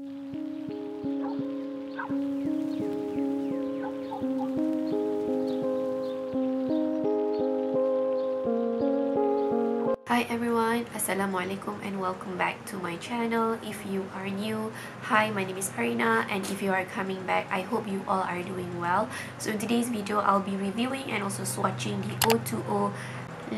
Hi everyone, Assalamualaikum and welcome back to my channel. If you are new, hi, my name is Arina, and if you are coming back, I hope you all are doing well. So in today's video, I'll be reviewing and also swatching the O2O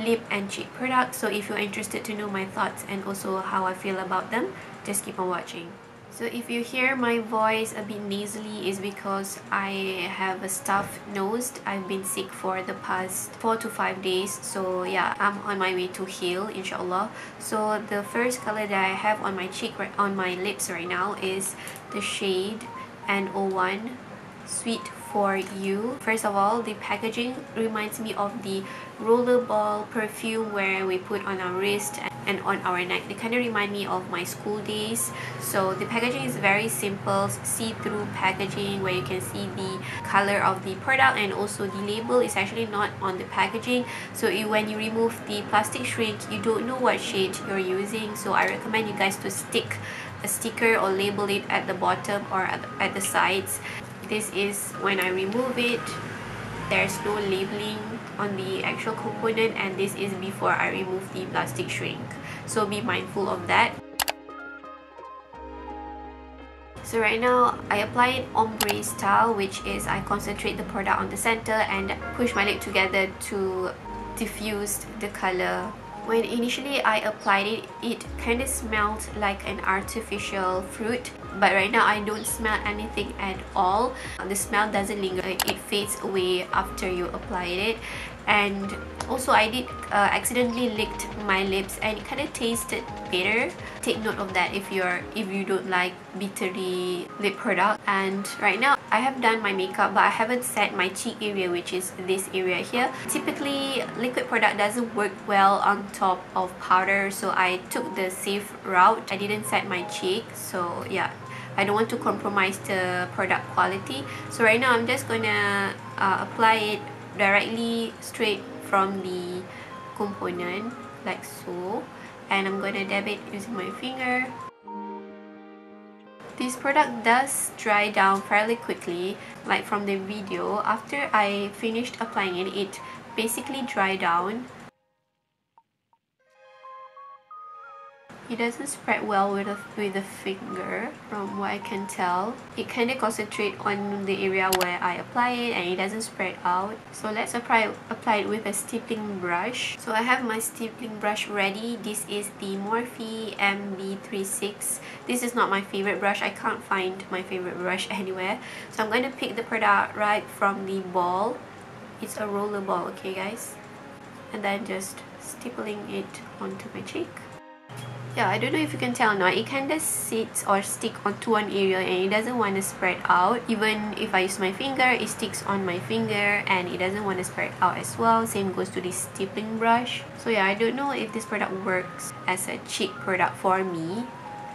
lip and cheek products. So if you're interested to know my thoughts and also how I feel about them, just keep on watching. So if you hear my voice a bit nasally, is because I have a stuffed nose. I've been sick for the past 4 to 5 days. So yeah, I'm on my way to heal, inshallah. So the first color that I have on my cheek, on my lips right now, is the shade N01 Sweet for You. First of all, the packaging reminds me of the rollerball perfume where we put on our wrist and on our neck. They kind of remind me of my school days. So the packaging is very simple, see-through packaging where you can see the color of the product, and also the label is actually not on the packaging. So when you remove the plastic shrink, you don't know what shade you're using. So I recommend you guys to stick a sticker or label it at the bottom or at the sides. This is when I remove it. There's no labeling on the actual component, and this is before I remove the plastic shrink. So be mindful of that. So right now, I applied ombre style, which is I concentrate the product on the center and push my lip together to diffuse the color. When initially I applied it, it kind of smelled like an artificial fruit, but right now I don't smell anything at all. The smell doesn't linger, it fades away after you apply it. And also I did accidentally licked my lips and it kind of tasted bitter. Take note of that if you don't like bittery lip product. And right now I have done my makeup, but I haven't set my cheek area, which is this area here. Typically liquid product doesn't work well on top of powder, so I took the safe route. I didn't set my cheek, so yeah, I don't want to compromise the product quality. So right now I'm just gonna apply it directly straight from the component like so, and I'm gonna dab it using my finger. This product does dry down fairly quickly, like from the video. After I finished applying it, it basically dried down. It doesn't spread well with the finger, from what I can tell. It kind of concentrates on the area where I apply it, and it doesn't spread out. So let's apply it with a stippling brush. So I have my stippling brush ready. This is the Morphe MB36. This is not my favorite brush. I can't find my favorite brush anywhere. So I'm going to pick the product right from the ball. It's a roller ball, okay guys? And then just stippling it onto my cheek. Yeah, I don't know if you can tell now, it kind of sits or stick onto one area and it doesn't want to spread out. Even if I use my finger, it sticks on my finger and it doesn't want to spread out as well. Same goes to the stippling brush. So yeah, I don't know if this product works as a cheek product for me,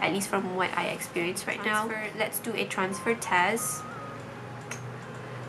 at least from what I experience right now. Let's do a transfer test.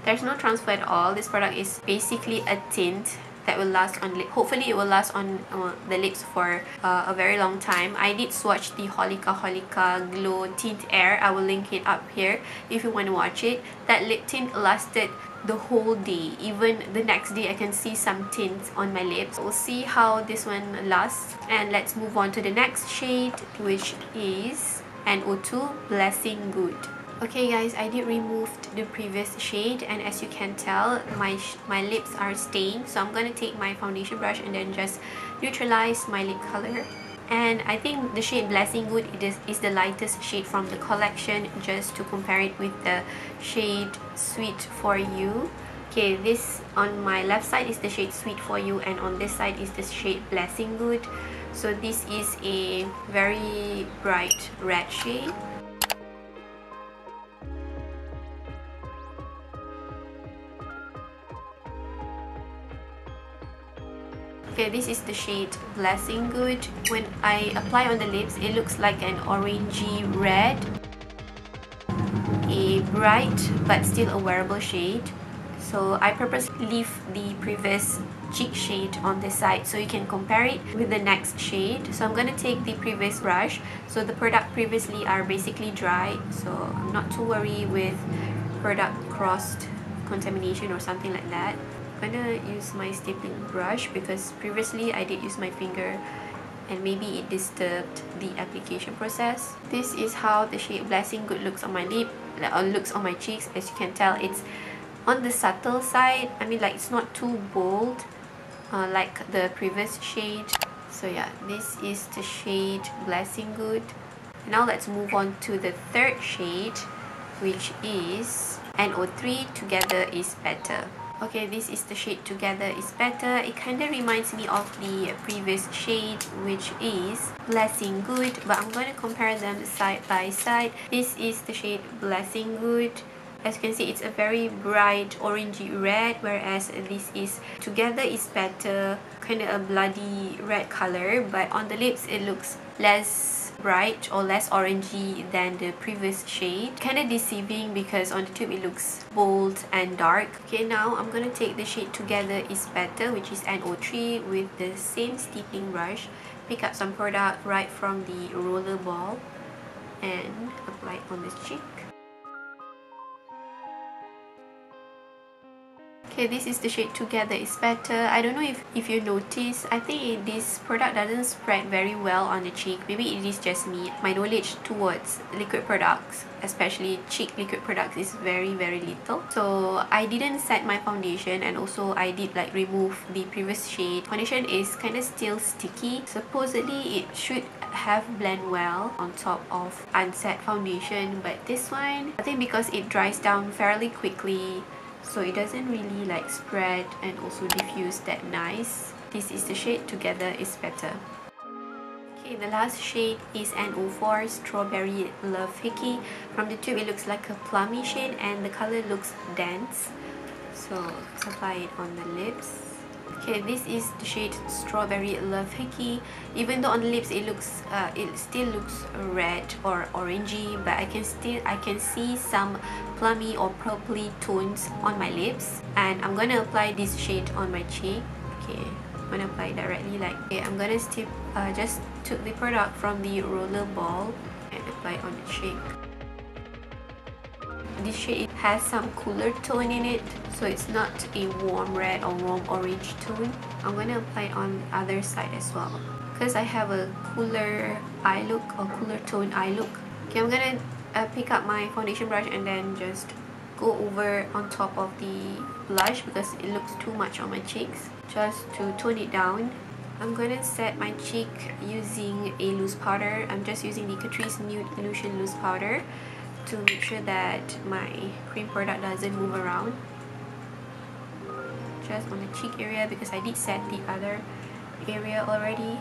There's no transfer at all. This product is basically a tint that will last on lip. Hopefully it will last on the lips for a very long time. I did swatch the Holika Glow Tint Air. I will link it up here if you want to watch it. That lip tint lasted the whole day. Even the next day I can see some tints on my lips. We'll see how this one lasts. And let's move on to the next shade, which is N02 Blessing Good. Okay guys, I did remove the previous shade, and as you can tell, my lips are stained. So I'm going to take my foundation brush and then just neutralize my lip color. And I think the shade Blessing Good is the lightest shade from the collection, just to compare it with the shade Sweet for You. Okay, this on my left side is the shade Sweet for You, and on this side is the shade Blessing Good. So this is a very bright red shade. Okay, this is the shade Blessing Good. When I apply on the lips, it looks like an orangey red. A bright but still a wearable shade. So I purposely leave the previous cheek shade on this side, so you can compare it with the next shade. So I'm going to take the previous brush. So the product previously are basically dry, so I'm not too worried with product crossed contamination or something like that. I'm going to use my stapling brush because previously I did use my finger and maybe it disturbed the application process. This is how the shade Blessing Good looks on my lip, or looks on my cheeks. As you can tell, it's on the subtle side. I mean, like, it's not too bold like the previous shade. So yeah, this is the shade Blessing Good. Now let's move on to the third shade, which is NO3 Together Is Better. Okay, this is the shade Together Is Better. It kind of reminds me of the previous shade, which is Blessing Good, but I'm going to compare them side by side. This is the shade Blessing Good. As you can see, it's a very bright orangey red, whereas this is Together Is Better, kind of a bloody red color, but on the lips it looks less bright or less orangey than the previous shade. Kind of deceiving because on the tube it looks bold and dark. Okay, now I'm gonna take the shade Together Is Better, which is NO3, with the same steeping brush. Pick up some product right from the roller ball and apply it on this cheek. Okay, this is the shade Together Is Better. I don't know if you notice, I think this product doesn't spread very well on the cheek. Maybe it is just me. My knowledge towards liquid products, especially cheek liquid products, is very little. So I didn't set my foundation, and also I did like remove the previous shade. Foundation is kind of still sticky. Supposedly it should have blend well on top of unset foundation, but this one, I think because it dries down fairly quickly, so it doesn't really like spread and also diffuse that nice. This is the shade Together Is Better. Okay, the last shade is NO4 Strawberry Love Hickey. From the tube it looks like a plummy shade and the color looks dense. So let's apply it on the lips. Okay, this is the shade Strawberry Love Hickey. Even though on the lips it still looks red or orangey, but I can see some plummy or purpley tones on my lips. And I'm gonna apply this shade on my cheek. Okay, I'm gonna apply it directly like. Okay, I'm gonna just took the product from the roller ball and apply it on the cheek. This shade has some cooler tone in it, so it's not a warm red or warm orange tone. I'm gonna apply it on the other side as well because I have a cooler eye look or cooler tone eye look. Okay, I'm gonna pick up my foundation brush and then just go over on top of the blush because it looks too much on my cheeks, just to tone it down. I'm gonna set my cheek using a loose powder. I'm just using the Catrice Nude Illusion Loose Powder to make sure that my cream product doesn't move around. Just on the cheek area because I did set the other area already.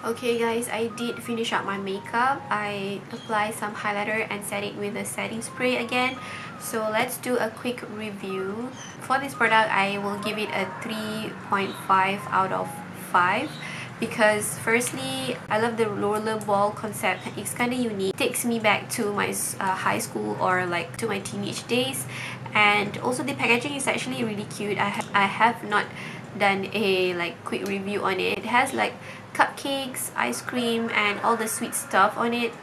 Okay guys, I did finish up my makeup. I applied some highlighter and set it with a setting spray again. So let's do a quick review. For this product, I will give it a 3.5 out of 5. Because firstly, I love the rollerball concept. It's kind of unique. It takes me back to my high school or like to my teenage days. And also the packaging is actually really cute. I have not done a like quick review on it. It has like cupcakes, ice cream and all the sweet stuff on it.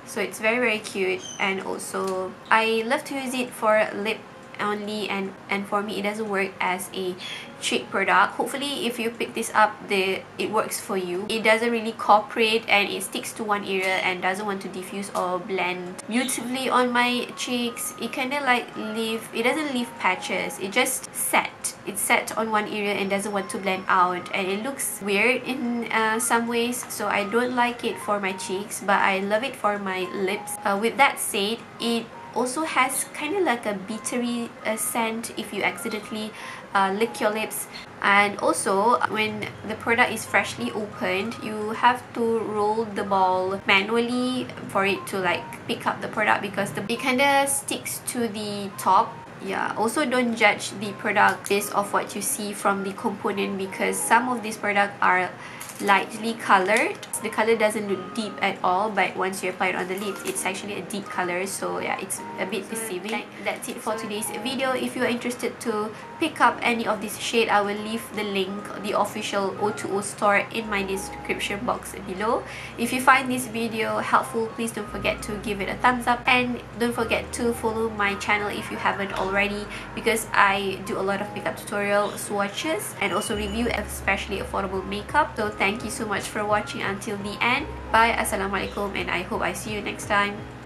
So it's very cute, and also I love to use it for lip only, and for me it doesn't work as a cheek product. Hopefully if you pick this up, it works for you. It doesn't really cooperate and it sticks to one area and doesn't want to diffuse or blend beautifully on my cheeks. It kind of like it doesn't leave patches. It just it's set on one area and doesn't want to blend out, and it looks weird in some ways, so I don't like it for my cheeks, but I love it for my lips. With that said, it also has kind of like a bittery scent if you accidentally lick your lips. And also when the product is freshly opened, you have to roll the ball manually for it to like pick up the product because it kind of sticks to the top. Yeah, also don't judge the product based off what you see from the component, because some of these products are lightly colored. The color doesn't look deep at all, but once you apply it on the lips, it's actually a deep color, so yeah, it's a bit deceiving. That's it for today's video. If you are interested to pick up any of this shade, I will leave the link, the official O2O store, in my description box below. If you find this video helpful, please don't forget to give it a thumbs up, and don't forget to follow my channel if you haven't already, because I do a lot of makeup tutorial swatches and also review especially affordable makeup. So thank you so much for watching until the end. Bye, assalamualaikum, and I hope I see you next time.